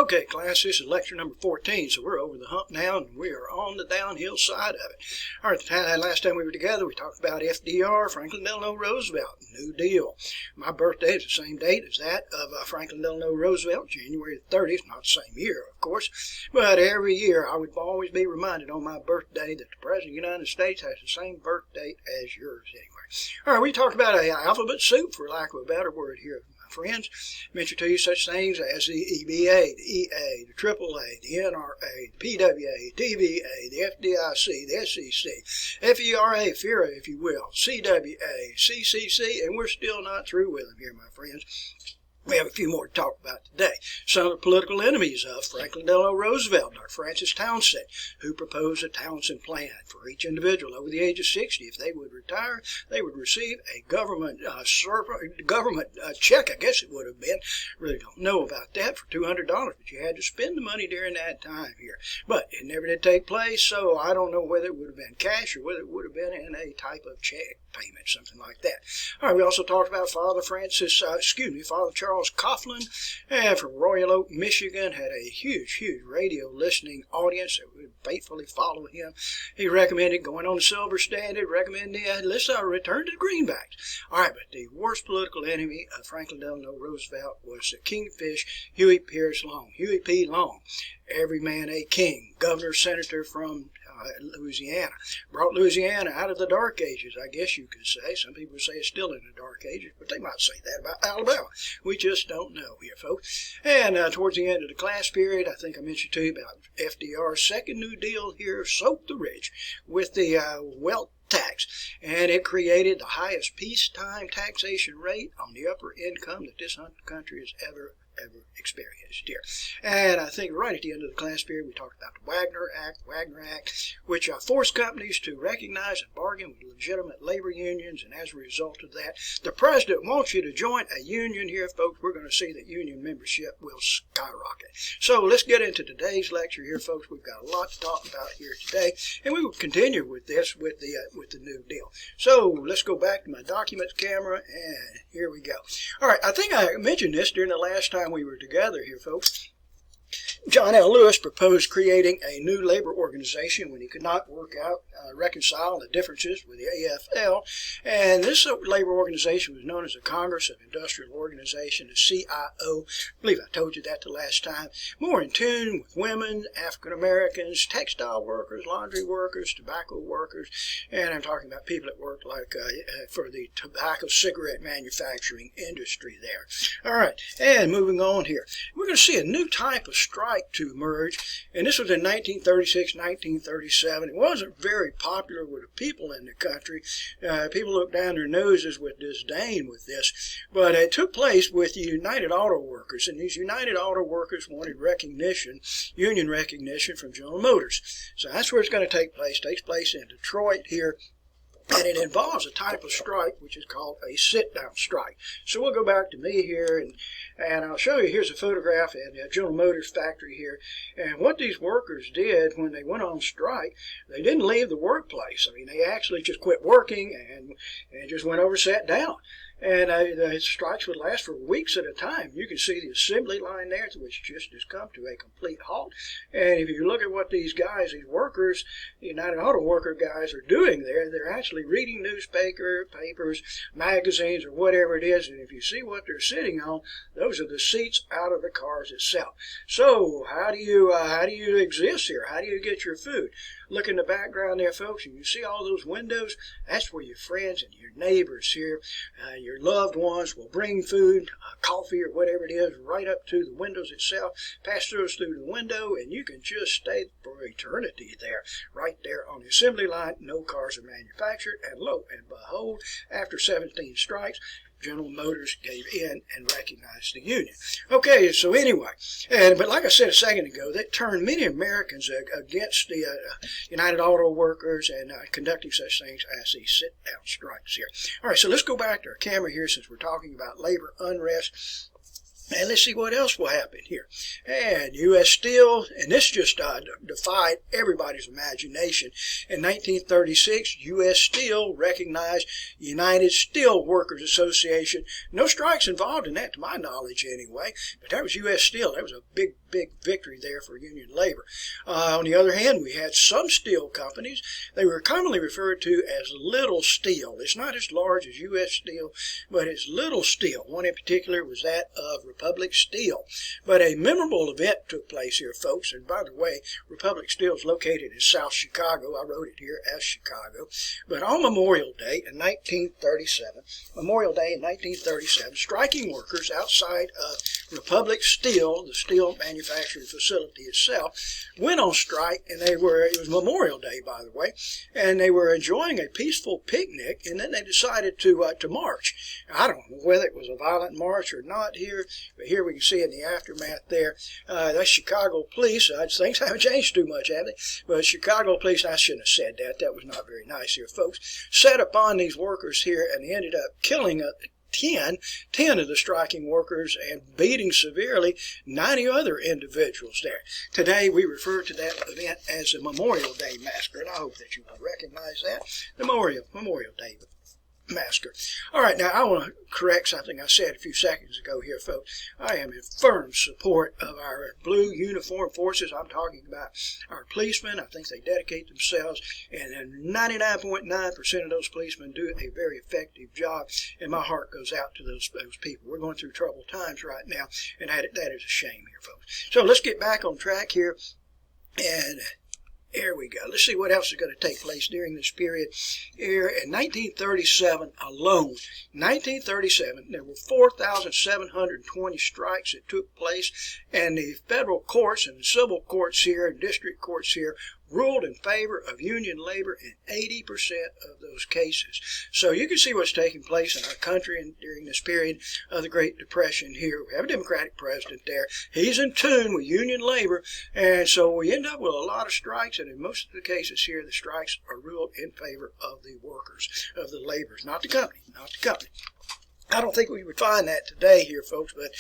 Okay, class, this is lecture number 14, so we're over the hump now, and we are on the downhill side of it. All right, last time we were together, we talked about FDR, Franklin Delano Roosevelt, New Deal. My birthday is the same date as that of Franklin Delano Roosevelt, January 30th, not the same year, of course, but every year I would always be reminded on my birthday that the President of the United States has the same birth date as yours, anyway. All right, we talked about an alphabet soup, for lack of a better word here, friends. Mention to you such things as the EBA, the EA, the AAA, the NRA, the PWA, TVA, the FDIC, the SEC, FERA, FERA, if you will, CWA, CCC, and we're still not through with them here, my friends. We have a few more to talk about today. Some of the political enemies of Franklin Delano Roosevelt, Dr. Francis Townsend, who proposed a Townsend plan for each individual over the age of 60. If they would retire, they would receive a government check, I guess it would have been. Really don't know about that, for $200, but you had to spend the money during that time here. But it never did take place, so I don't know whether it would have been cash or whether it would have been in a type of check payment, something like that. All right, we also talked about Father Charles Coughlin, and from Royal Oak, Michigan, had a huge radio listening audience that would faithfully follow him. He recommended going on the Silver Standard, recommended let's return to the greenbacks. All right, but the worst political enemy of Franklin Delano Roosevelt was the kingfish Huey Pierce Long, Huey P. Long. Every man a king, governor, senator from Louisiana. Brought Louisiana out of the Dark Ages, I guess you could say. Some people say it's still in the Dark Ages, but they might say that about Alabama. We just don't know here, folks. And towards the end of the class period, I think I mentioned to you about FDR's second New Deal here, soaked the rich with the wealth tax, and it created the highest peacetime taxation rate on the upper income that this country has ever experienced here. And I think right at the end of the class period, we talked about the Wagner Act, which forced companies to recognize and bargain with legitimate labor unions, and as a result of that, the president wants you to join a union here, folks. We're going to see that union membership will skyrocket. So let's get into today's lecture here, folks. We've got a lot to talk about here today, and we will continue with this with the New Deal. So let's go back to my documents camera, and here we go. All right, I think I mentioned this during the last time we were together here, folks. John L. Lewis proposed creating a new labor organization when he could not reconcile the differences with the AFL. And this labor organization was known as the Congress of Industrial Organization, the CIO. I believe I told you that the last time. More in tune with women, African Americans, textile workers, laundry workers, tobacco workers, and I'm talking about people that work like for the tobacco cigarette manufacturing industry there. All right, and moving on here. We're going to see a new type of strike to emerge, and this was in 1936, 1937. It wasn't very popular with the people in the country. People looked down their noses with disdain with this, but it took place with the United Auto Workers, and these United Auto Workers wanted recognition, union recognition from General Motors. So that's where it's going to take place. It takes place in Detroit here. And it involves a type of strike which is called a sit-down strike. So we'll go back to me here, and I'll show you. Here's a photograph at the General Motors factory here. And what these workers did when they went on strike, they didn't leave the workplace. I mean, they actually just quit working and just went over, sat down. And the strikes would last for weeks at a time. You can see the assembly line there, which just has come to a complete halt. And if you look at what these guys, these workers, the United Auto Worker guys are doing there, they're actually reading papers, magazines, or whatever it is. And if you see what they're sitting on, those are the seats out of the cars itself. So how do you exist here? How do you get your food? Look in the background there, folks, and you see all those windows. That's where your friends and your neighbors here, your loved ones will bring food, coffee or whatever it is, right up to the windows itself, pass those through the window, and you can just stay for eternity there, right there on the assembly line. No cars are manufactured, and lo and behold, after 17 strikes, General Motors gave in and recognized the union. Okay, so anyway, but like I said a second ago, that turned many Americans against the United Auto Workers and conducting such things as these sit-down strikes here. All right, so let's go back to our camera here since we're talking about labor unrest. And let's see what else will happen here. And U.S. Steel, and this just defied everybody's imagination. In 1936, U.S. Steel recognized United Steel Workers Association. No strikes involved in that, to my knowledge anyway, but that was U.S. Steel. That was a big victory there for union labor. On the other hand, we had some steel companies. They were commonly referred to as Little Steel. It's not as large as U.S. Steel, but it's Little Steel. One in particular was that of Republic Steel. But a memorable event took place here, folks. And by the way, Republic Steel is located in South Chicago. I wrote it here as Chicago. But on Memorial Day in 1937, striking workers outside of Republic Steel, the steel manufacturing facility itself, went on strike, and it was Memorial Day, by the way, and they were enjoying a peaceful picnic, and then they decided to march. I don't know whether it was a violent march or not here, but here we can see in the aftermath there, that's Chicago police. Things haven't changed too much, have they? But Chicago police, I shouldn't have said that. That was not very nice here, folks. Set upon these workers here, and they ended up killing 10 of the striking workers and beating severely 90 other individuals there. Today, we refer to that event as the Memorial Day Massacre, and I hope that you will recognize that, the Memorial Day Massacre. All right, now I want to correct something I said a few seconds ago here, folks. I am in firm support of our blue uniformed forces. I'm talking about our policemen. I think they dedicate themselves, and 99.9% of those policemen do a very effective job, and my heart goes out to those people. We're going through troubled times right now, and that is a shame here, folks. So let's get back on track here, and here we go. Let's see what else is going to take place during this period. Here in 1937 alone, there were 4,720 strikes that took place, and the federal courts and the civil courts here and district courts here ruled in favor of union labor in 80% of those cases. So you can see what's taking place in our country during this period of the Great Depression here. We have a Democratic president there. He's in tune with union labor, and so we end up with a lot of strikes, and in most of the cases here, the strikes are ruled in favor of the workers, of the laborers, not the company. I don't think we would find that today here, folks, but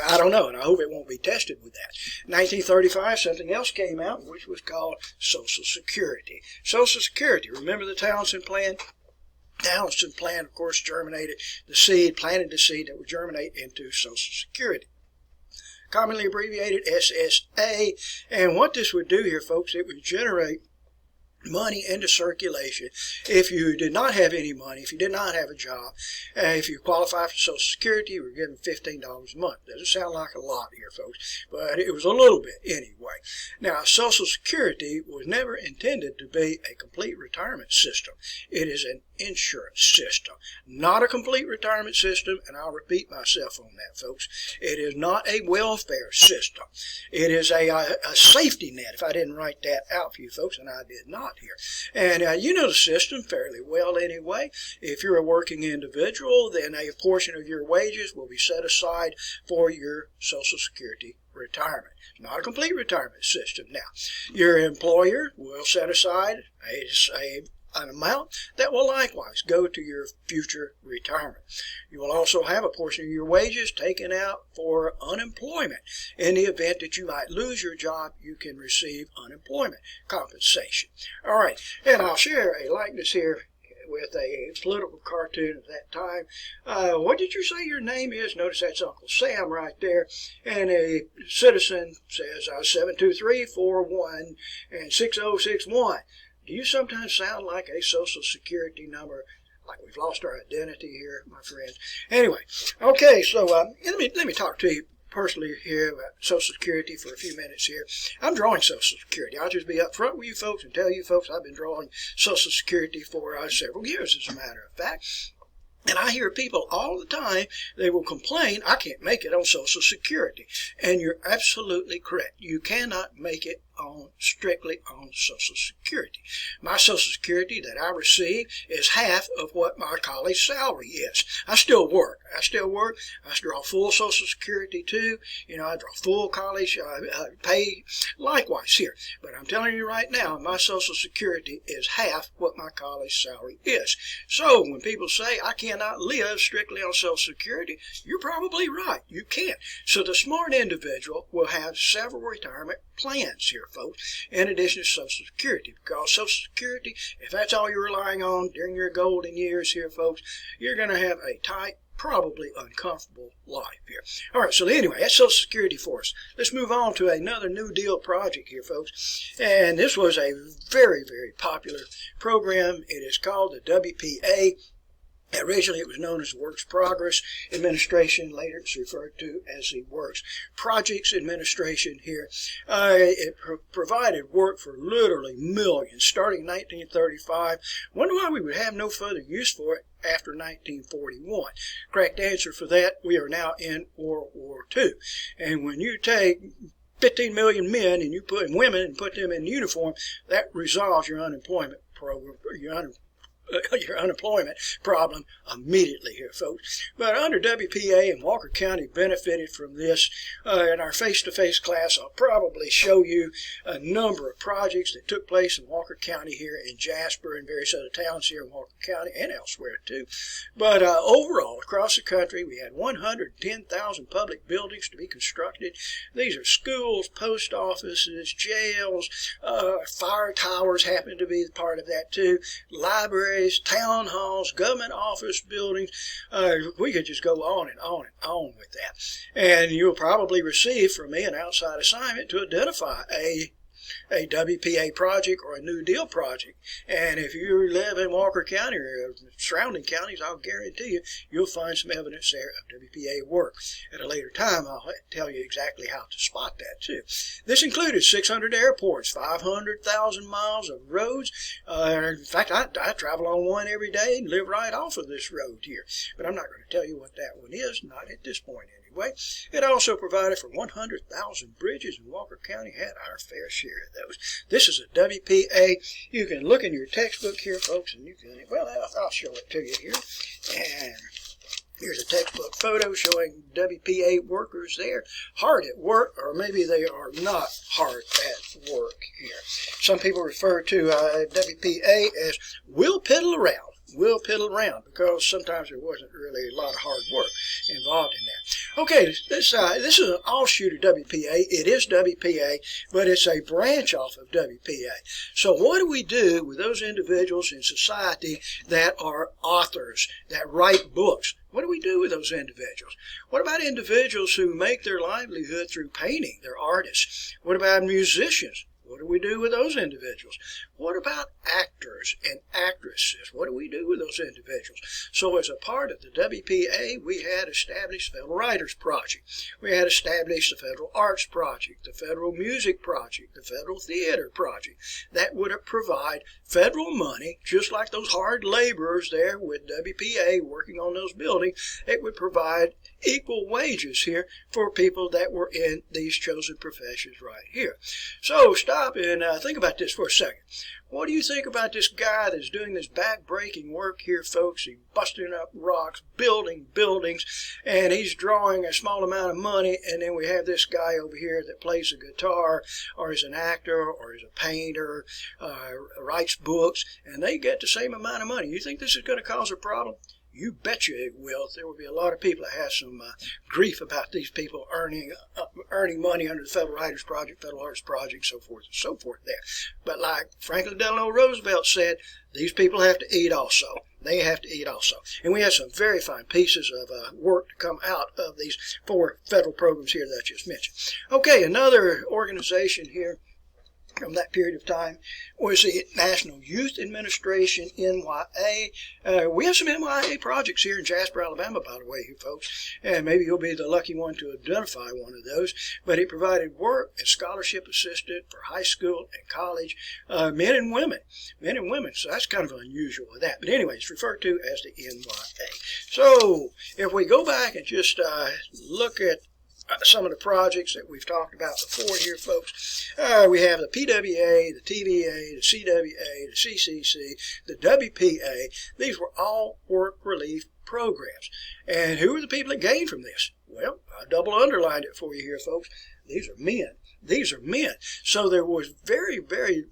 I don't know, and I hope it won't be tested with that. 1935, something else came out, which was called Social Security. Social Security, remember the Townsend Plan? Townsend Plan, of course, planted the seed that would germinate into Social Security, commonly abbreviated SSA. And what this would do here, folks, it would generate money into circulation. If you did not have any money, if you did not have a job, if you qualify for Social Security, you were given $15 a month. Doesn't sound like a lot here, folks, but it was a little bit anyway. Now, Social Security was never intended to be a complete retirement system. It is an insurance system, not a complete retirement system, and I'll repeat myself on that, folks. It is not a welfare system. It is a safety net, if I didn't write that out for you folks, and I did not here. And you know the system fairly well anyway. If you're a working individual, then a portion of your wages will be set aside for your Social Security retirement. It's not a complete retirement system. Now, your employer will set aside an amount that will likewise go to your future retirement. You will also have a portion of your wages taken out for unemployment. In the event that you might lose your job, you can receive unemployment compensation. All right, and I'll share a likeness here with a political cartoon of that time. What did you say your name is? Notice that's Uncle Sam right there. And a citizen says 72341 and 6061. Do you sometimes sound like a Social Security number, like we've lost our identity here, my friends? Anyway, okay, so let me talk to you personally here about Social Security for a few minutes here. I'm drawing Social Security. I'll just be up front with you folks and tell you folks I've been drawing Social Security for several years, as a matter of fact. And I hear people all the time, they will complain, I can't make it on Social Security. And you're absolutely correct. You cannot make it strictly on Social Security. My Social Security that I receive is half of what my college salary is. I still work. I draw full Social Security too. I draw full college pay likewise here. But I'm telling you right now, my Social Security is half what my college salary is. So when people say I cannot live strictly on Social Security, you're probably right. You can't. So the smart individual will have several retirement plans here, folks, in addition to Social Security. Because Social Security, if that's all you're relying on during your golden years here, folks, you're going to have a tight, probably uncomfortable life here. All right, so anyway, that's Social Security for us. Let's move on to another New Deal project here, folks. And this was a very, very popular program. It is called the WPA. Originally, it was known as the Works Progress Administration. Later, it's referred to as the Works Projects Administration here. It provided work for literally millions, starting in 1935. Wonder why we would have no further use for it after 1941. Correct answer for that, we are now in World War II. And when you take 15 million men and you put women and put them in uniform, that resolves your unemployment program, your unemployment problem immediately here, folks. But under WPA, and Walker County benefited from this. In our face-to-face class, I'll probably show you a number of projects that took place in Walker County here, in Jasper and various other towns here in Walker County and elsewhere too. But overall, across the country, we had 110,000 public buildings to be constructed. These are schools, post offices, jails, fire towers happen to be part of that too, libraries, town halls, government office buildings. We could just go on and on and on with that. And you'll probably receive from me an outside assignment to identify a WPA project or a New Deal project. And if you live in Walker County or surrounding counties, I'll guarantee you'll find some evidence there of WPA work. At a later time, I'll tell you exactly how to spot that too. This included 600 airports, 500,000 miles of roads. In fact, I travel on one every day and live right off of this road here. But I'm not going to tell you what that one is, not at this point anyway. It also provided for 100,000 bridges, and Walker County had our fair share of those. This is a WPA. You can look in your textbook here, folks, and you can, well, I'll show it to you here. And here's a textbook photo showing WPA workers there, hard at work, or maybe they are not hard at work here. Some people refer to WPA as will piddle around. Will piddle around, because sometimes there wasn't really a lot of hard work involved in that. Okay, this is an offshoot of WPA. It is WPA, but it's a branch off of WPA. So what do we do with those individuals in society that are authors, that write books? What do we do with those individuals? What about individuals who make their livelihood through painting? They're artists. What about musicians? What do we do with those individuals? What about actors and actresses? What do we do with those individuals? So as a part of the WPA, we had established the Federal Writers Project. We had established the Federal Arts Project, the Federal Music Project, the Federal Theater Project. That would provide federal money, just like those hard laborers there with WPA working on those buildings. It would provide equal wages here for people that were in these chosen professions right here. So stop and think about this for a second. What do you think about this guy that's doing this back-breaking work here, folks? He's busting up rocks, building buildings, and he's drawing a small amount of money, and then we have this guy over here that plays the guitar, or is an actor, or is a painter, writes books, and they get the same amount of money. You think this is going to cause a problem? You betcha it will. There will be a lot of people that have some grief about these people earning money under the Federal Writers Project, Federal Arts Project, so forth and so forth there. But like Franklin Delano Roosevelt said, these people have to eat also. They have to eat also. And we have some very fine pieces of work to come out of these 4 federal programs here that I just mentioned. Okay, another organization here from that period of time was the National Youth Administration, NYA. We have some NYA projects here in Jasper, Alabama, by the way, here, folks, and maybe you'll be the lucky one to identify one of those. But it provided work and scholarship assistance for high school and college men and women. So that's kind of unusual with that. But anyway, it's referred to as the NYA. So if we go back and just look at some of the projects that we've talked about before here, folks. We have the PWA, the TVA, the CWA, the CCC, the WPA. These were all work relief programs. And who are the people that gained from this? Well, I double underlined it for you here, folks. These are men. These are men. So there was very, very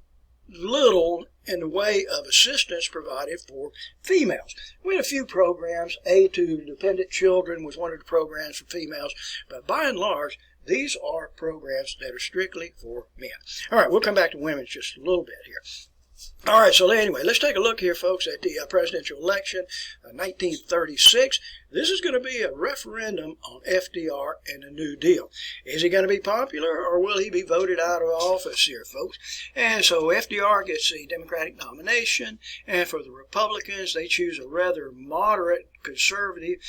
little in the way of assistance provided for females. We had a few programs. Aid to Dependent Children was one of the programs for females. But by and large, these are programs that are strictly for men. All right, we'll come back to women just a little bit here. All right, so anyway, let's take a look here, folks, at the presidential election, 1936. This is going to be a referendum on FDR and the New Deal. Is he going to be popular, or will he be voted out of office here, folks? And so FDR gets the Democratic nomination, and for the Republicans, they choose a rather moderate conservative.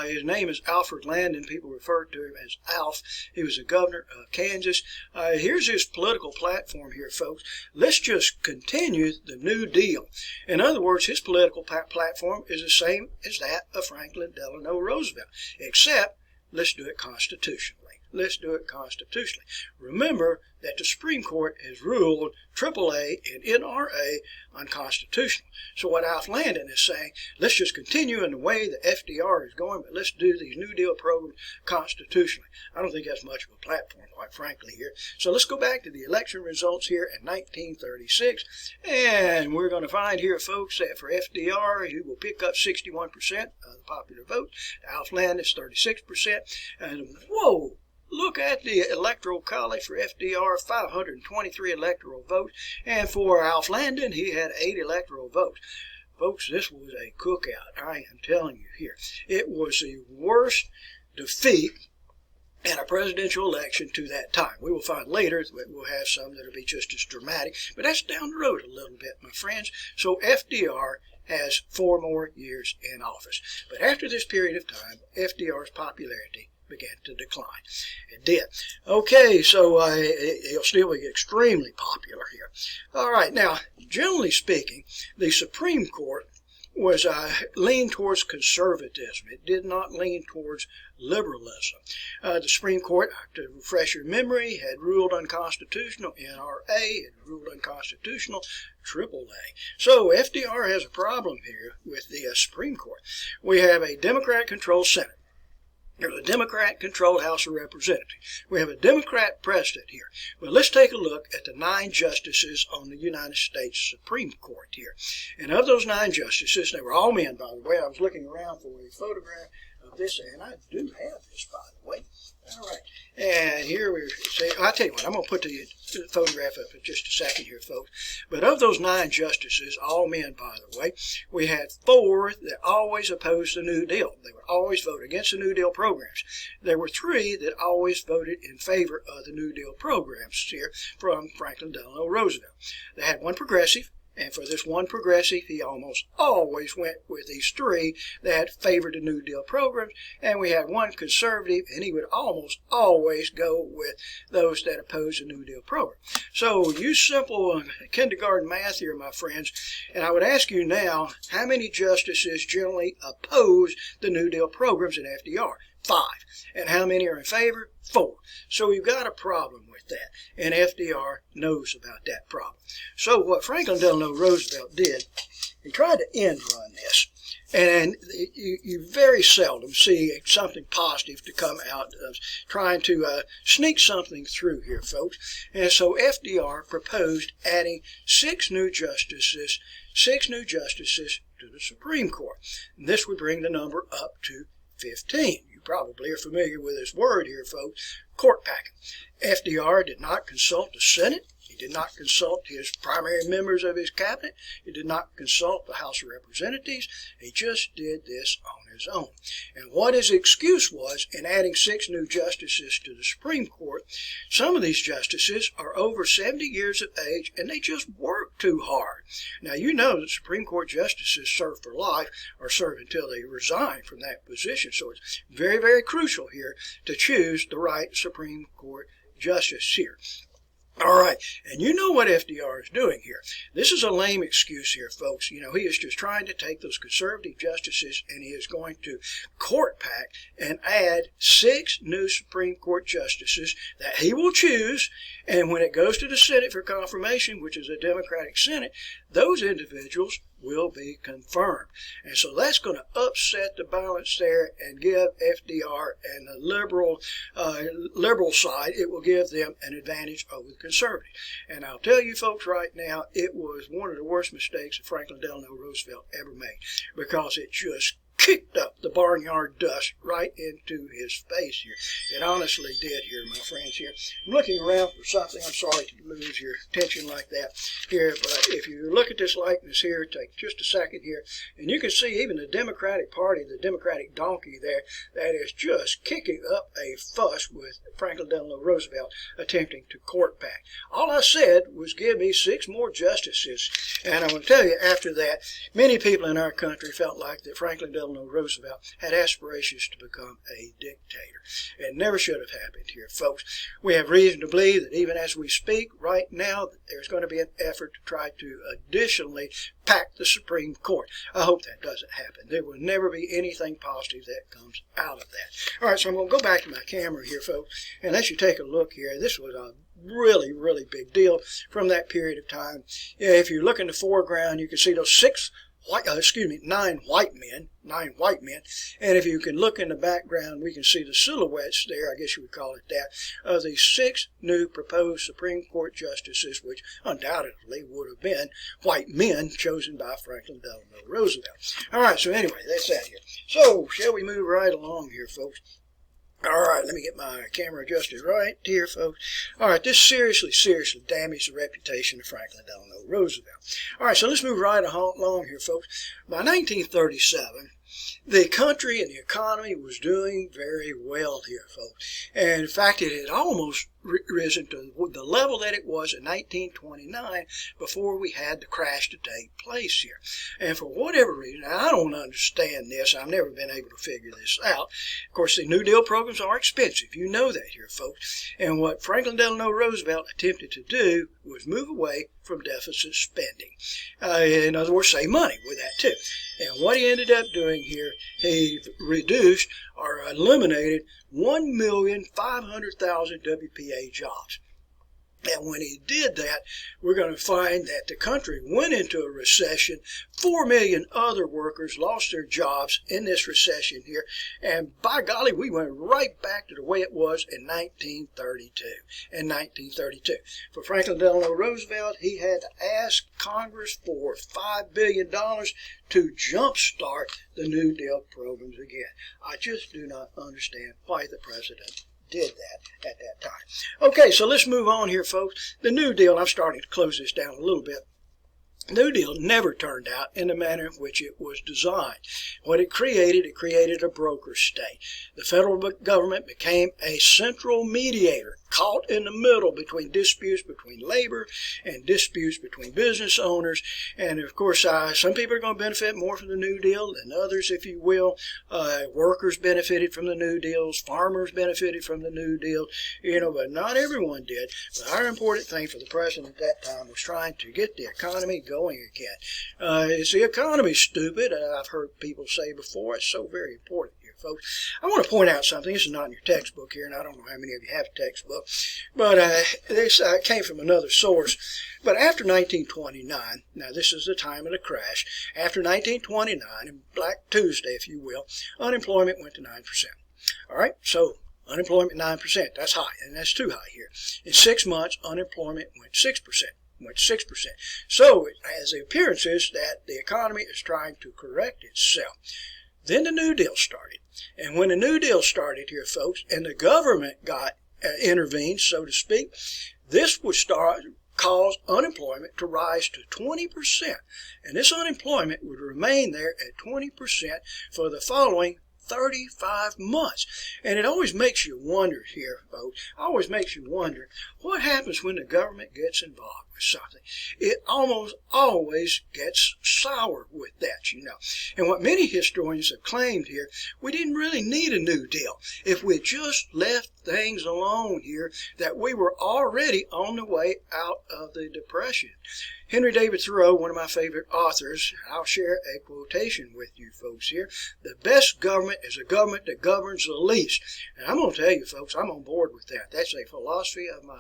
His name is Alfred Landon. People refer to him as Alf. He was the governor of Kansas. Here's his political platform here, folks. Let's just continue the New Deal. In other words, his political platform is the same as that of Franklin Delano Roosevelt, except let's do it constitutionally. Let's do it constitutionally. Remember that the Supreme Court has ruled AAA and NRA unconstitutional. So what Alf Landon is saying, let's just continue in the way that FDR is going, but let's do these New Deal programs constitutionally. I don't think that's much of a platform, quite frankly, here. So let's go back to the election results here in 1936, and we're going to find here, folks, that for FDR, he will pick up 61% of the popular vote. Alf Landon is 36%, and whoa! Look at the Electoral College for FDR, 523 electoral votes, and for Alf Landon, he had 8 electoral votes. Folks, this was a cookout, I am telling you here. It was the worst defeat in a presidential election to that time. We will find later that we'll have some that will be just as dramatic, but that's down the road a little bit, my friends. So FDR has 4 more years in office. But after this period of time, FDR's popularity began to decline. It did. Okay, so he'll still be extremely popular here. All right, now, generally speaking, the Supreme Court was leaned towards conservatism. It did not lean towards liberalism. The Supreme Court, to refresh your memory, had ruled unconstitutional NRA, had ruled unconstitutional AAA. So FDR has a problem here with the Supreme Court. We have a Democrat-controlled Senate. There's a Democrat-controlled House of Representatives. We have a Democrat president here. Well, let's take a look at the 9 justices on the United States Supreme Court here. And of those 9 justices, they were all men, by the way. I was looking around for a photograph of this, and I do have this, by the way. All right. And here we say, I'll tell you what, I'm going to put the photograph up in just a second here, folks. But of those 9 justices, all men, by the way, we had 4 that always opposed the New Deal. They would always vote against the New Deal programs. There were 3 that always voted in favor of the New Deal programs here from Franklin Delano Roosevelt. They had 1 progressive. And for this 1 progressive, he almost always went with these 3 that favored the New Deal programs. And we had 1 conservative, and he would almost always go with those that opposed the New Deal program. So use simple kindergarten math here, my friends. And I would ask you now, how many justices generally oppose the New Deal programs in FDR? 5. And how many are in favor? 4. So we've got a problem with that, and FDR knows about that problem. So what Franklin Delano Roosevelt did, he tried to end run this, and you very seldom see something positive to come out of trying to sneak something through here, folks. And so FDR proposed adding 6 new justices to the Supreme Court. And this would bring the number up to 15. You probably are familiar with this word here, folks, court packing. FDR did not consult the Senate. He did not consult his primary members of his cabinet. He did not consult the House of Representatives. He just did this on his own. And what his excuse was in adding 6 new justices to the Supreme Court, some of these justices are over 70 years of age, and they just work too hard. Now, you know that Supreme Court justices serve for life or serve until they resign from that position. So it's very, very crucial here to choose the right Supreme Court justice here. All right, and you know what FDR is doing here. This is a lame excuse here, folks. You know, he is just trying to take those conservative justices and he is going to court pack and add 6 new Supreme Court justices that he will choose. And when it goes to the Senate for confirmation, which is a Democratic Senate, those individuals will be confirmed. And so that's going to upset the balance there and give FDR and the liberal side, it will give them an advantage over the conservative. And I'll tell you folks right now, it was one of the worst mistakes that Franklin Delano Roosevelt ever made, because it just kicked up the barnyard dust right into his face here. It honestly did here, my friends here. I'm looking around for something. I'm sorry to lose your attention like that here, but if you look at this likeness here, take just a second here, and you can see even the Democratic Party, the Democratic donkey there, that is just kicking up a fuss with Franklin Delano Roosevelt attempting to court pack. All I said was give me 6 more justices, and I'm going to tell you, after that, many people in our country felt like that Franklin Delano Roosevelt had aspirations to become a dictator. It never should have happened here, folks. We have reason to believe that even as we speak right now, that there's going to be an effort to try to additionally pack the Supreme Court. I hope that doesn't happen. There will never be anything positive that comes out of that. All right, so I'm going to go back to my camera here, folks, and let you take a look here. This was a really, really big deal from that period of time. Yeah, if you look in the foreground, you can see those 9 white men. And if you can look in the background, we can see the silhouettes there, I guess you would call it that, of the 6 new proposed Supreme Court justices, which undoubtedly would have been white men chosen by Franklin Delano Roosevelt. All right, so anyway, that's that here. So, shall we move right along here, folks? All right, let me get my camera adjusted right here, folks. All right, this seriously damaged the reputation of Franklin Delano Roosevelt. All right, so let's move right along here, folks. By 1937, the country and the economy was doing very well here, folks. And in fact, it had almost risen to the level that it was in 1929 before we had the crash to take place here. And for whatever reason, I don't understand this. I've never been able to figure this out. Of course, the New Deal programs are expensive. You know that here, folks. And what Franklin Delano Roosevelt attempted to do was move away from deficit spending. In other words, save money with that too. And what he ended up doing here, he reduced or eliminated 1,500,000 WPA jobs. And when he did that, we're going to find that the country went into a recession. 4 million other workers lost their jobs in this recession here. And by golly, we went right back to the way it was in 1932. For Franklin Delano Roosevelt, he had to ask Congress for $5 billion to jumpstart the New Deal programs again. I just do not understand why the president did that at that time. Okay, so let's move on here, folks. The New Deal, I'm starting to close this down a little bit. New Deal never turned out in the manner in which it was designed. What it created a broker state. The federal government became a central mediator, caught in the middle between disputes between labor and disputes between business owners. And of course, some people are going to benefit more from the New Deal than others, if you will. Workers benefited from the New Deals. Farmers benefited from the New Deal. But not everyone did. But our important thing for the president at that time was trying to get the economy going again. Is the economy stupid? I've heard people say before. It's so very important here, folks. I want to point out something. This is not in your textbook here, and I don't know how many of you have a textbook, but this came from another source. But after 1929, now this is the time of the crash, after 1929, and Black Tuesday, if you will, unemployment went to 9%. All right, so unemployment 9%, that's high, and that's too high here. In 6 months, unemployment went 6%. So it has the appearances that the economy is trying to correct itself. Then the New Deal started. And when the New Deal started here, folks, and the government got intervened, so to speak, this would cause unemployment to rise to 20%. And this unemployment would remain there at 20% for the following 35 months. And it always makes you wonder here, folks. Always makes you wonder what happens when the government gets involved with something. It almost always gets sour with that, And what many historians have claimed here, we didn't really need a New Deal if we just left things alone here that we were already on the way out of the Depression. Henry David Thoreau, one of my favorite authors, I'll share a quotation with you folks here. The best government is a government that governs the least. And I'm going to tell you folks, I'm on board with that. That's a philosophy of my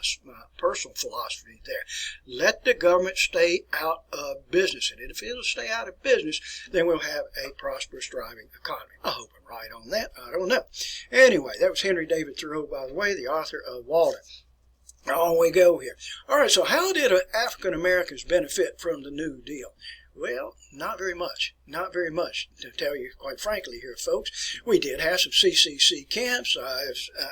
personal philosophy there. Let the government stay out of business. And if it'll stay out of business, then we'll have a prosperous, thriving economy. I hope I'm right on that. I don't know. Anyway, that was Henry David Thoreau, by the way, the author of Walden. On we go here. All right, so how did African Americans benefit from the New Deal? Well, not very much. Not very much, to tell you quite frankly here, folks. We did have some CCC camps.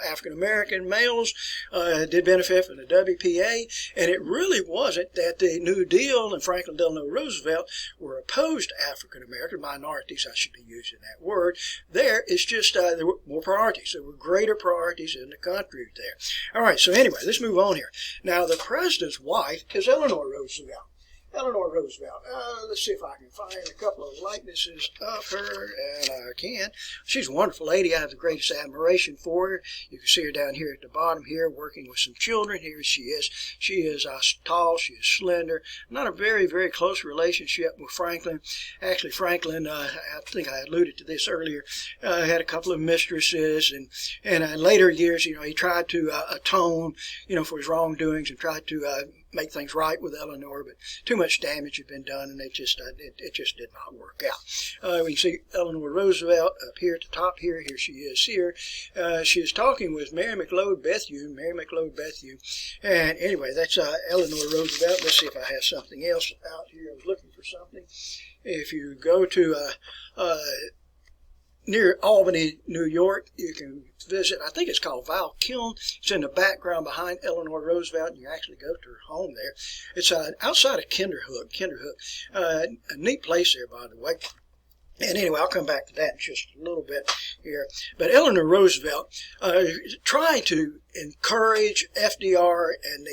African-American males did benefit from the WPA, and it really wasn't that the New Deal and Franklin Delano Roosevelt were opposed to African-American minorities. I should be using that word. It's just there were more priorities. There were greater priorities in the country there. All right, so anyway, let's move on here. Now, the president's wife is Eleanor Roosevelt. Eleanor Roosevelt. Let's see if I can find a couple of likenesses of her, and I can. She's a wonderful lady. I have the greatest admiration for her. You can see her down here at the bottom here working with some children. Here she is. She is tall. She is slender. Not a very, very close relationship with Franklin. Actually, Franklin, I think I alluded to this earlier, had a couple of mistresses, and in later years, he tried to atone, for his wrongdoings and tried to make things right with Eleanor, but too much damage had been done, and it just did not work out. We can see Eleanor Roosevelt up here at the top here. Here she is here. She is talking with Mary McLeod Bethune. And anyway, that's Eleanor Roosevelt. Let's see if I have something else out here. I was looking for something. If you go to near Albany, New York, you can visit, I think it's called Val Kiln. It's in the background behind Eleanor Roosevelt, and you actually go to her home there. It's outside of Kinderhook. A neat place there, by the way. And anyway, I'll come back to that in just a little bit here. But Eleanor Roosevelt tried to encourage FDR and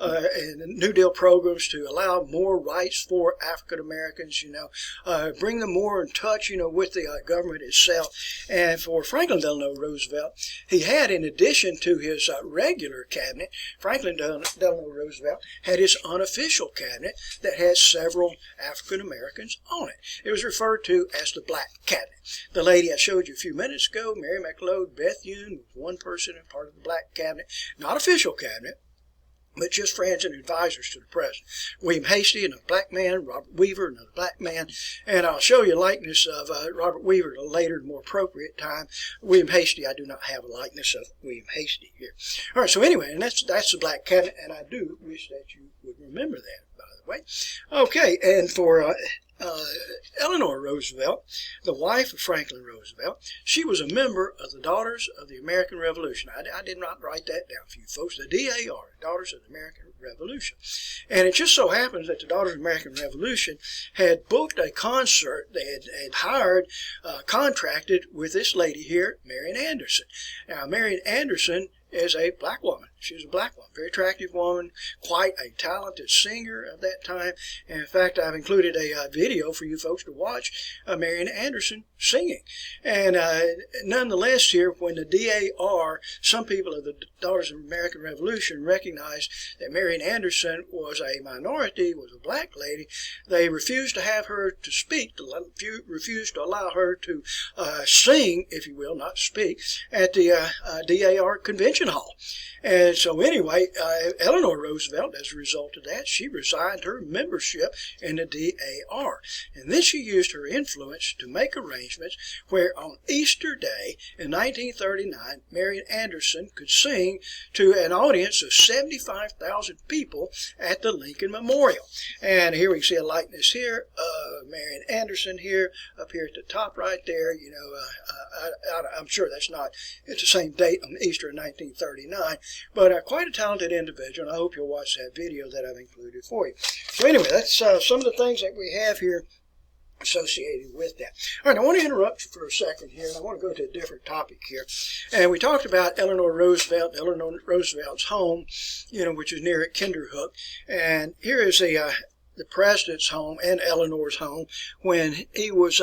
the New Deal programs to allow more rights for African Americans, bring them more in touch, with the government itself. And for Franklin Delano Roosevelt, he had, in addition to his regular cabinet, Franklin Delano Roosevelt had his unofficial cabinet that had several African Americans on it. It was referred to as the Black Cabinet. The lady I showed you a few minutes ago, Mary McLeod Bethune, was one person and part of the Black Cabinet, not official cabinet, but just friends and advisors to the president. William Hasty, another black man. Robert Weaver, another black man. And I'll show you a likeness of Robert Weaver at a later, more appropriate time. William Hasty, I do not have a likeness of William Hasty here. All right, so anyway, and that's the Black Cabinet, and I do wish that you would remember that, by the way. Okay, and for Eleanor Roosevelt, the wife of Franklin Roosevelt, she was a member of the Daughters of the American Revolution. I did not write that down for you folks. The DAR, Daughters of the American Revolution. And it just so happens that the Daughters of the American Revolution had booked a concert. They had hired, contracted with this lady here, Marian Anderson. Now, Marian Anderson is a black woman. She was a black woman, very attractive woman, quite a talented singer of that time. And in fact, I've included a video for you folks to watch Marian Anderson singing. And nonetheless here, when the DAR, some people of the Daughters of the American Revolution recognized that Marian Anderson was a minority, was a black lady, they refused to have her to speak, refused to allow her to sing, if you will, not speak, at the DAR convention hall. And so anyway, Eleanor Roosevelt, as a result of that, she resigned her membership in the DAR. And then she used her influence to make arrangements where on Easter Day in 1939, Marian Anderson could sing to an audience of 75,000 people at the Lincoln Memorial. And here we can see a likeness here of Marian Anderson here, up here at the top right there. I'm sure it's the same date on Easter in 1939. But quite a talented individual, and I hope you'll watch that video that I've included for you. So anyway, that's some of the things that we have here associated with that. All right, I want to interrupt you for a second here, and I want to go to a different topic here. And we talked about Eleanor Roosevelt's home, which is near at Kinderhook. And here is a the president's home and Eleanor's home when he was,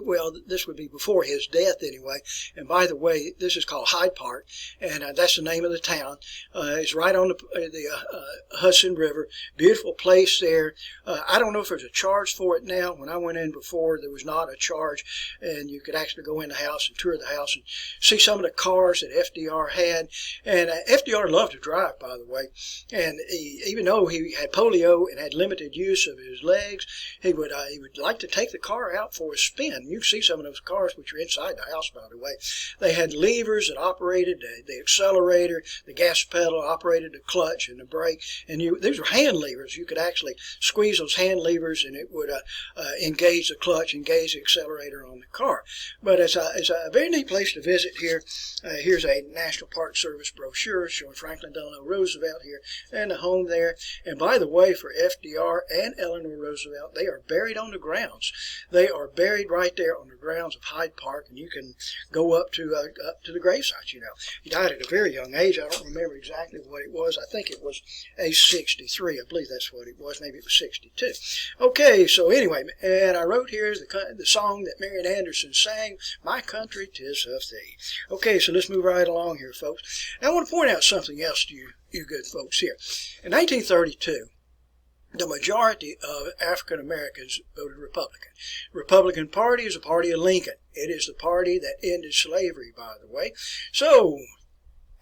well, this would be before his death anyway. And by the way, this is called Hyde Park, and that's the name of the town. It's right on the Hudson River. Beautiful place there. I don't know if there's a charge for it now. When I went in before, there was not a charge, and you could actually go in the house and tour the house and see some of the cars that FDR had. And FDR loved to drive, by the way. And even though he had polio and had limited use of his legs, he would like to take the car out for a spin. You can see some of those cars which are inside the house, by the way. They had levers that operated the accelerator, the gas pedal operated the clutch and the brake, and these were hand levers. You could actually squeeze those hand levers and it would engage the clutch, engage the accelerator on the car. But it's a very neat place to visit here. Here's a National Park Service brochure showing Franklin Delano Roosevelt here and the home there. And by the way, for FDR and Eleanor Roosevelt, they are buried on the grounds. They are buried right there on the grounds of Hyde Park, and you can go up to the gravesite. You know, he died at a very young age. I don't remember exactly what it was. I think it was age 63. I believe that's what it was. Maybe it was 62. Okay, so anyway, and I wrote here the song that Marian Anderson sang, "My Country 'Tis of Thee." Okay, so let's move right along here, folks. Now, I want to point out something else to you good folks here. In 1932, the majority of African Americans voted Republican. Republican Party is the party of Lincoln. It is the party that ended slavery, by the way. So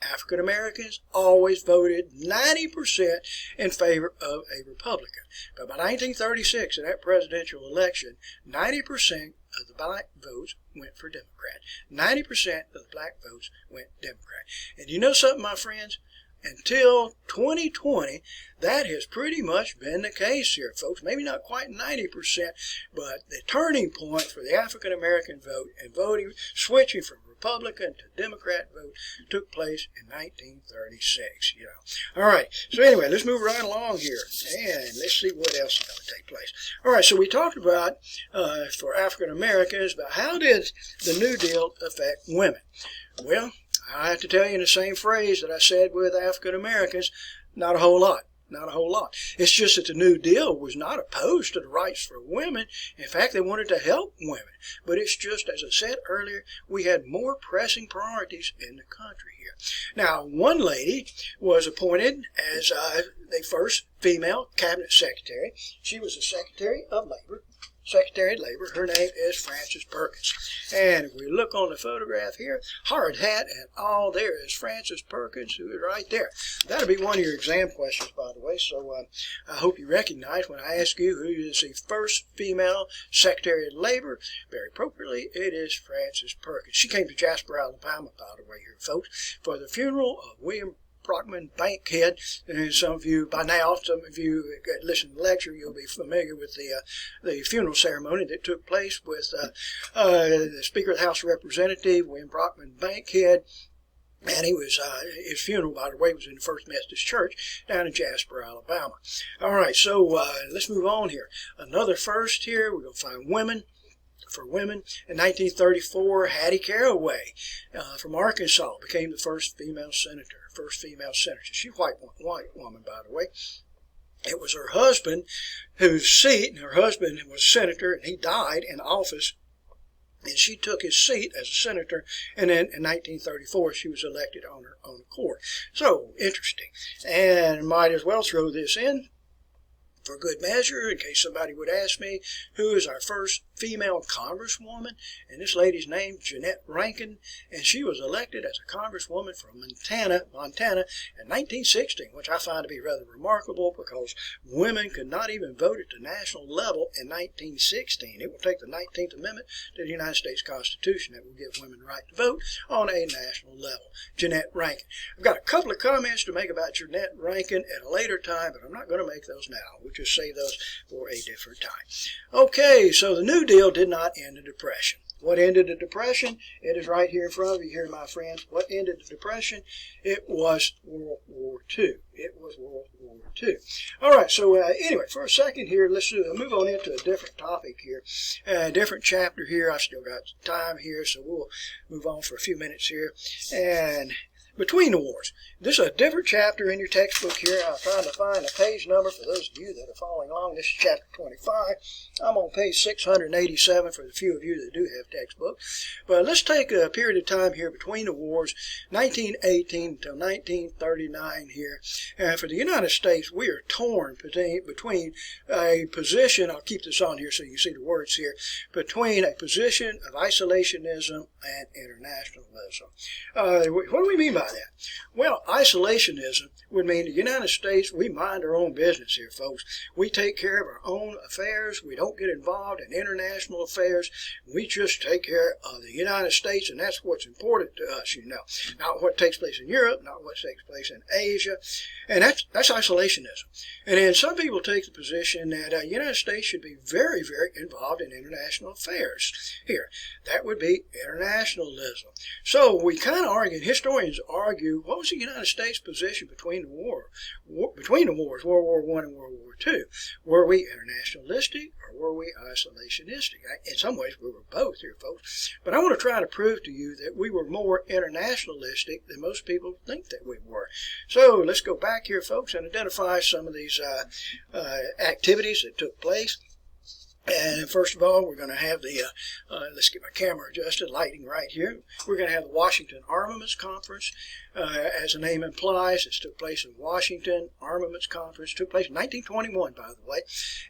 African Americans always voted 90% in favor of a Republican. But by 1936, in that presidential election, 90% of the black votes went for Democrat. 90% of the black votes went Democrat. And you know something, my friends? Until 2020, that has pretty much been the case here, folks. Maybe not quite 90%, but the turning point for the African American vote and switching from Republican to Democrat vote took place in 1936, you know. All right, so anyway, let's move right along here, and let's see what else is going to take place. All right, so we talked about, for African Americans, about how did the New Deal affect women? Well, I have to tell you in the same phrase that I said with African Americans, not a whole lot. Not a whole lot. It's just that the New Deal was not opposed to the rights for women. In fact, they wanted to help women. But it's just, as I said earlier, we had more pressing priorities in the country here. Now, one lady was appointed as the first female cabinet secretary. She was the Secretary of Labor. Her name is Frances Perkins. And if we look on the photograph here, hard hat and all, there is Frances Perkins, who is right there. That'll be one of your exam questions, by the way, so I hope you recognize when I ask you who is the first female Secretary of Labor. Very appropriately, it is Frances Perkins. She came to Jasper, Alabama, by the way, here, folks, for the funeral of William Brockman Bankhead. And some of you, by now, some of you listen to the lecture, you'll be familiar with the funeral ceremony that took place with the Speaker of the House of Representatives, William Brockman Bankhead. And his funeral, by the way, was in the First Methodist Church down in Jasper, Alabama. All right, so let's move on here. Another first here, we're going to find women. For women, in 1934, Hattie Caraway from Arkansas became the first female senator. She's a white woman, by the way. It was her husband whose seat, and her husband was senator, and he died in office, and she took his seat as a senator, and then in 1934 she was elected on her own accord. So, interesting. And might as well throw this in for good measure, in case somebody would ask me, who is our first female congresswoman? And this lady's name, Jeanette Rankin, and she was elected as a congresswoman from Montana in 1916, which I find to be rather remarkable because women could not even vote at the national level in 1916. It will take the 19th Amendment to the United States Constitution that will give women the right to vote on a national level. Jeanette Rankin. I've got a couple of comments to make about Jeanette Rankin at a later time, but I'm not going to make those now. We'll just save those for a different time. Okay, so the New Deal did not end the Depression. What ended the Depression? It is right here in front of you here, my friends. What ended the Depression? It was World War II. It was World War II. All right, so anyway, for a second here, let's move on into a different topic here, a different chapter here. I've still got time here, so we'll move on for a few minutes here. And Between the Wars. This is a different chapter in your textbook here. I'm trying to find a page number for those of you that are following along. This is chapter 25. I'm on page 687 for the few of you that do have textbooks. But let's take a period of time here between the wars, 1918 until 1939 here. And for the United States, we are torn between a position, I'll keep this on here so you can see the words here, between a position of isolationism and internationalism. What do we mean by that? Well, isolationism would mean the United States, we mind our own business here, folks. We take care of our own affairs. We don't get involved in international affairs. We just take care of the United States, and that's what's important to us, you know. Not what takes place in Europe, not what takes place in Asia. And that's isolationism. And then some people take the position that the United States should be very, very involved in international affairs here. That would be internationalism. So we kind of argue, historians argue, what was the United States position between the wars, World War I and World War II? Were we internationalistic or were we isolationistic? In some ways, we were both here, folks. But I want to try to prove to you that we were more internationalistic than most people think that we were. So let's go back here, folks, and identify some of these activities that took place. And first of all, we're going to have the, let's get my camera adjusted, lighting right here. We're going to have the Washington Armaments Conference. As the name implies, this took place in Washington. Armaments Conference took place in 1921, by the way.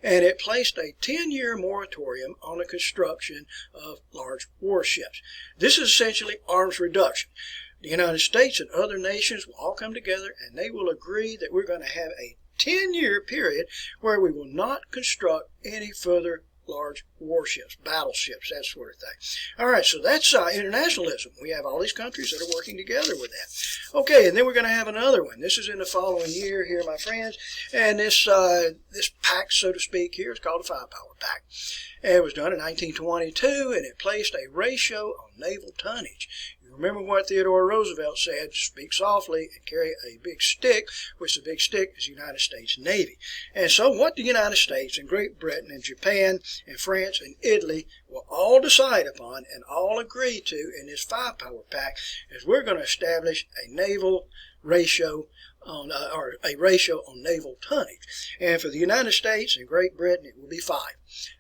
And it placed a 10-year moratorium on the construction of large warships. This is essentially arms reduction. The United States and other nations will all come together and they will agree that we're going to have a 10-year period where we will not construct any further large warships, battleships, that sort of thing. All right, so that's internationalism. We have all these countries that are working together with that. Okay, and then we're going to have another one. This is in the following year here, my friends. And this pact, so to speak, here is called the Five-Power Pact. And it was done in 1922, and it placed a ratio on naval tonnage. Remember what Theodore Roosevelt said, speak softly and carry a big stick, which the big stick is the United States Navy. And so what the United States and Great Britain and Japan and France and Italy will all decide upon and all agree to in this Five-Power Pact is we're going to establish a naval ratio on a ratio on naval tonnage. And for the United States and Great Britain, it will be 5.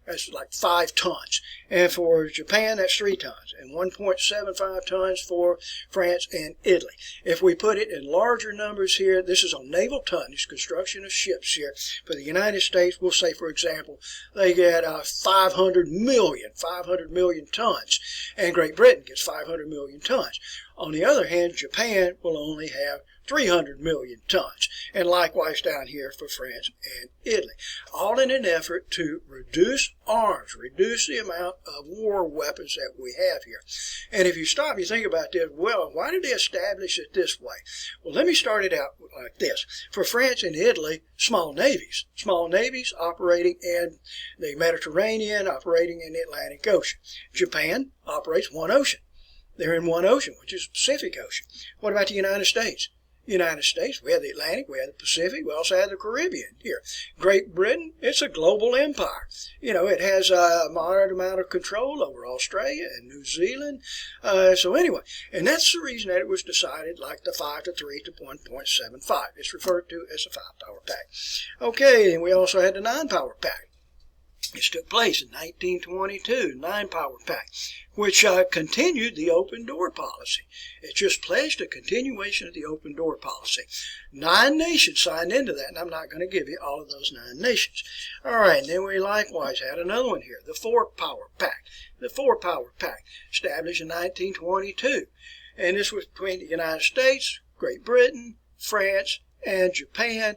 That's like 5 tons. And for Japan, that's 3 tons. And 1.75 tons for France and Italy. If we put it in larger numbers here, this is on naval tonnage, construction of ships here. For the United States, we'll say, for example, they get 500 million tons. And Great Britain gets 500 million tons. On the other hand, Japan will only have 300 million tons, and likewise down here for France and Italy, all in an effort to reduce arms, reduce the amount of war weapons that we have here. And if you stop, you think about this, well, why did they establish it this way? Well, let me start it out like this. For France and Italy, small navies operating in the Mediterranean, operating in the Atlantic Ocean. Japan operates one ocean. They're in one ocean, which is the Pacific Ocean. What about the United States? United States, we have the Atlantic, we have the Pacific, we also have the Caribbean here. Great Britain, it's a global empire. You know, it has a moderate amount of control over Australia and New Zealand. So anyway, and that's the reason that it was decided like the 5-3 to 1.75. It's referred to as a Five-Power Pact. Okay, and we also had the Nine-Power Pact. This took place in 1922, Nine-Power Pact, which continued the open door policy. It just pledged a continuation of the open door policy. 9 nations signed into that, and I'm not going to give you all of those 9 nations. All right, and then we likewise had another one here, the Four-Power Pact. The Four-Power Pact, established in 1922, and this was between the United States, Great Britain, France, and Japan.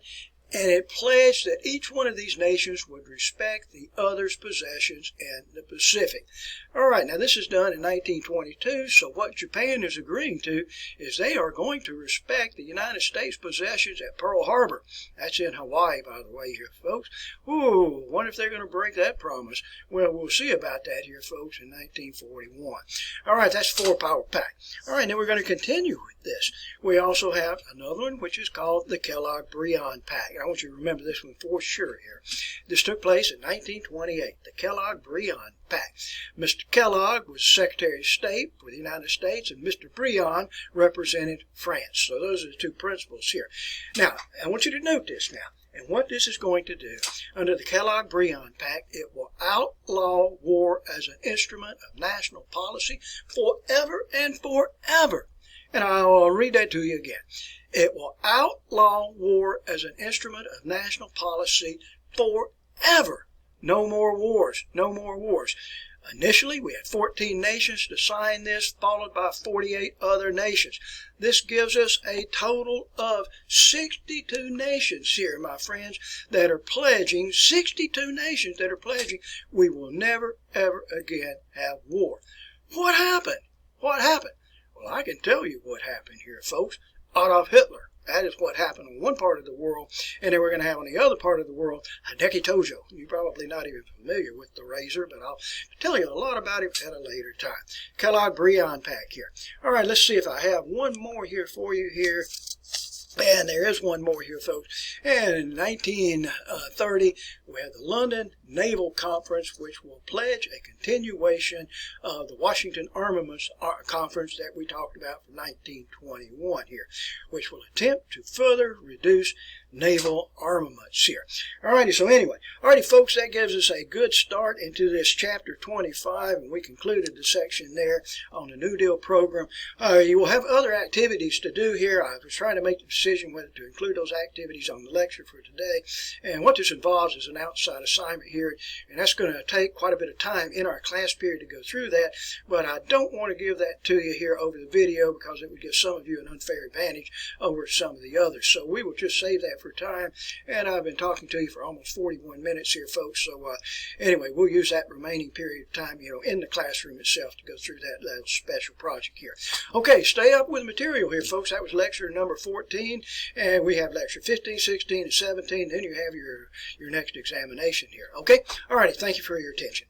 And it pledged that each one of these nations would respect the other's possessions in the Pacific. All right, now this is done in 1922, so what Japan is agreeing to is they are going to respect the United States possessions at Pearl Harbor. That's in Hawaii, by the way, here, folks. Ooh, wonder if they're going to break that promise. Well, we'll see about that here, folks, in 1941. All right, that's the Four-Power Pact. All right, then we're going to continue with this. We also have another one, which is called the Kellogg-Briand Pact. I want you to remember this one for sure here. This took place in 1928, the Kellogg-Briand Pact. Mr. Kellogg was Secretary of State for the United States, and Mr. Briand represented France. So those are the two principles here. Now, I want you to note this now. And what this is going to do, under the Kellogg-Briand Pact, it will outlaw war as an instrument of national policy forever and forever. And I'll read that to you again. It will outlaw war as an instrument of national policy forever. No more wars. No more wars. Initially, we had 14 nations to sign this, followed by 48 other nations. This gives us a total of 62 nations here, my friends, that are pledging, 62 nations that are pledging we will never, ever again have war. What happened? What happened? Well, I can tell you what happened here, folks. Adolf Hitler. That is what happened in one part of the world, and then we're going to have on the other part of the world, Hideki Tojo. You're probably not even familiar with the razor, but I'll tell you a lot about it at a later time. Kellogg-Briand Pact here. All right, let's see if I have one more here for you here. And there is one more here, folks. And in 1930, we had the London Naval Conference, which will pledge a continuation of the Washington Armaments Conference that we talked about from 1921 here, which will attempt to further reduce naval armaments here. Alrighty, so anyway, alrighty, folks, that gives us a good start into this chapter 25, and we concluded the section there on the New Deal program. You will have other activities to do here. I was trying to make the decision whether to include those activities on the lecture for today, and what this involves is an outside assignment here, and that's going to take quite a bit of time in our class period to go through that, but I don't want to give that to you here over the video because it would give some of you an unfair advantage over some of the others. So we will just save that for time, and I've been talking to you for almost 41 minutes here, folks. So anyway, we'll use that remaining period of time, in the classroom itself to go through that little special project here. Okay, stay up with the material here, folks. That was lecture number 14, and we have lecture 15, 16, and 17. Then you have your next examination here. Okay, all righty. Thank you for your attention.